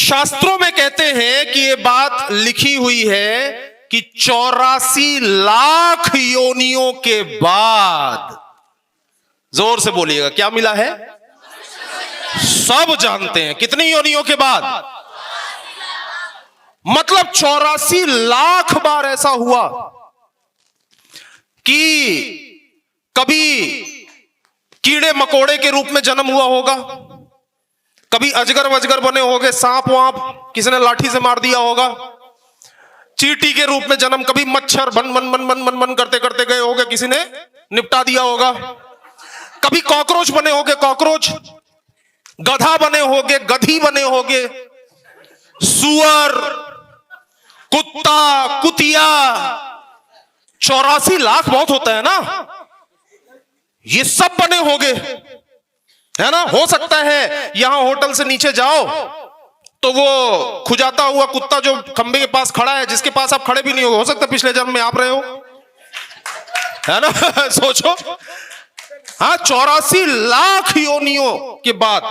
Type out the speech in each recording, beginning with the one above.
शास्त्रों में कहते हैं कि ये बात लिखी हुई है कि 84 लाख योनियों के बाद, जोर से बोलिएगा, क्या मिला है? सब जानते हैं कितनी योनियों के बाद, मतलब 84 लाख बार ऐसा हुआ कि कभी कीड़े मकोड़े के रूप में जन्म हुआ होगा, कभी अजगर वजगर बने होंगे, सांप वाप किसी ने लाठी से मार दिया होगा, चींटी के रूप में जन्म, कभी मच्छर बन बन बन बन बन बन करते करते गए होंगे, किसी ने निपटा दिया होगा, कभी कॉकरोच बने होंगे, कॉकरोच, गधा बने होंगे, गधी बने होंगे, सुअर, कुत्ता, कुतिया। 84 लाख बहुत होता है ना, ये सब बने होंगे, है ना। हो सकता है यहां होटल से नीचे जाओ तो वो खुजाता हुआ कुत्ता जो खंबे के पास खड़ा है, जिसके पास आप खड़े भी नहीं हो सकता है पिछले जन्म में आप रहे हो, है ना। सोचो, हाँ, 84 लाख योनियों के बाद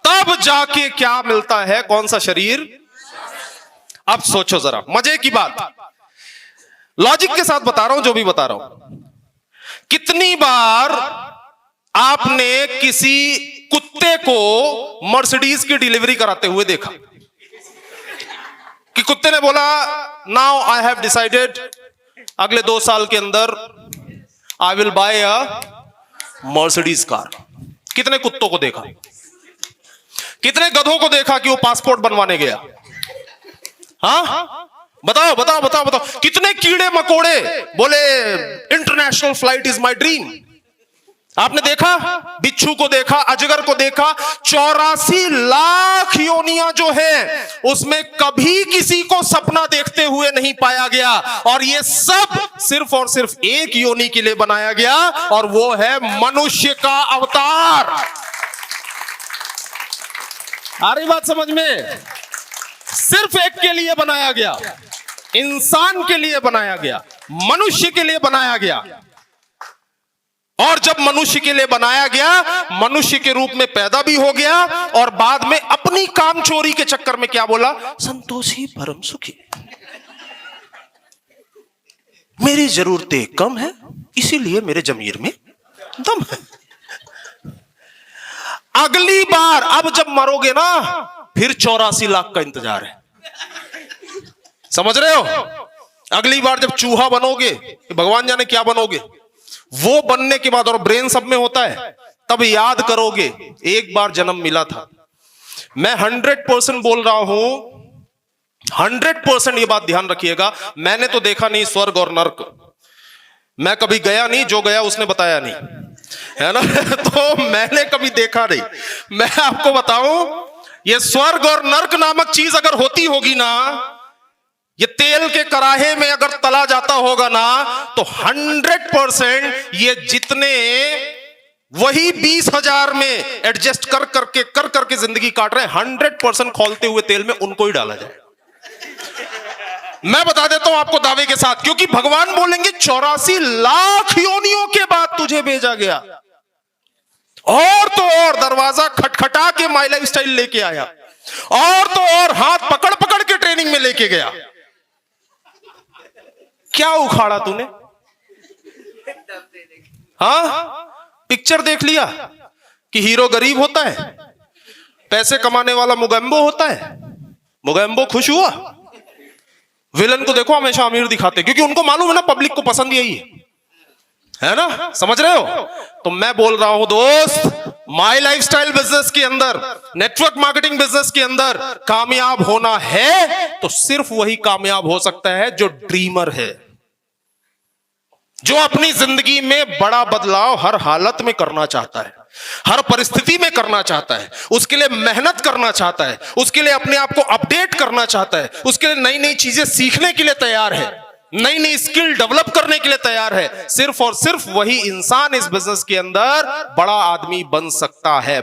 तब जाके क्या मिलता है, कौन सा शरीर। अब सोचो जरा, मजे की बात, लॉजिक के साथ बता रहा हूं, जो भी बता रहा हूं। कितनी बार आपने किसी कुत्ते को मर्सिडीज की डिलीवरी कराते हुए देखा कि कुत्ते ने बोला, नाउ आई हैव डिसाइडेड, अगले 2 साल के अंदर I will buy a Mercedes car. कितने कुत्तों को देखा, कितने गधों को देखा कि वो पासपोर्ट बनवाने गया। हाँ, बताओ बताओ बताओ बताओ। कितने कीड़े मकोड़े बोले international flight is my dream. आपने देखा, बिच्छू को देखा, अजगर को देखा। 84 लाख योनियां जो है उसमें कभी किसी को सपना देखते हुए नहीं पाया गया, और ये सब सिर्फ और सिर्फ एक योनि के लिए बनाया गया, और वो है मनुष्य का अवतार। आ रही बात समझ में? सिर्फ एक के लिए बनाया गया, इंसान के लिए बनाया गया, मनुष्य के लिए बनाया गया। और जब मनुष्य के लिए बनाया गया, मनुष्य के रूप में पैदा भी हो गया, और बाद में अपनी कामचोरी के चक्कर में क्या बोला, संतोषी परम सुखी, मेरी जरूरतें कम है इसीलिए मेरे जमीर में दम है। अगली बार अब जब मरोगे ना, फिर 84 लाख का इंतजार है। समझ रहे हो? अगली बार जब चूहा बनोगे, भगवान जाने क्या बनोगे, वो बनने के बाद, और ब्रेन सब में होता है, तब याद करोगे एक बार जन्म मिला था। मैं 100% बोल रहा हूं, 100% ये बात ध्यान रखिएगा। मैंने तो देखा नहीं स्वर्ग और नर्क, मैं कभी गया नहीं, जो गया उसने बताया नहीं, है ना। तो मैंने कभी देखा नहीं। मैं आपको बताऊं, ये स्वर्ग और नर्क नामक चीज अगर होती होगी ना, ये तेल के कराहे में अगर तला जाता होगा ना, तो 100% ये जितने वही 20,000 में एडजस्ट कर करके जिंदगी काट रहे हैं, 100% खौलते हुए तेल में उनको ही डाला जाए। मैं बता देता हूं आपको दावे के साथ, क्योंकि भगवान बोलेंगे 84 लाख योनियों के बाद तुझे भेजा गया, और तो और दरवाजा खटखटा के माई लाइफ स्टाइल लेके आया, और तो और हाथ पकड़ पकड़ के ट्रेनिंग में लेके गया। क्या उखाड़ा तूने? हाँ, पिक्चर देख लिया कि हीरो गरीब होता है, पैसे कमाने वाला मुगैम्बो होता है, मुगैम्बो खुश हुआ। विलन को देखो हमेशा अमीर दिखाते, क्योंकि उनको मालूम है ना पब्लिक को पसंद यही है ना। समझ रहे हो? तो मैं बोल रहा हूं दोस्त, माई लाइफस्टाइल बिजनेस के अंदर, नेटवर्क मार्केटिंग बिजनेस के अंदर कामयाब होना है तो सिर्फ वही कामयाब हो सकता है जो ड्रीमर है, जो अपनी जिंदगी में बड़ा बदलाव हर हालत में करना चाहता है, हर परिस्थिति में करना चाहता है, उसके लिए मेहनत करना चाहता है, उसके लिए अपने आप को अपडेट करना चाहता है, उसके लिए नई नई चीजें सीखने के लिए तैयार है, नई नई स्किल डेवलप करने के लिए तैयार है। सिर्फ और सिर्फ वही इंसान इस बिजनेस के अंदर बड़ा आदमी बन सकता है।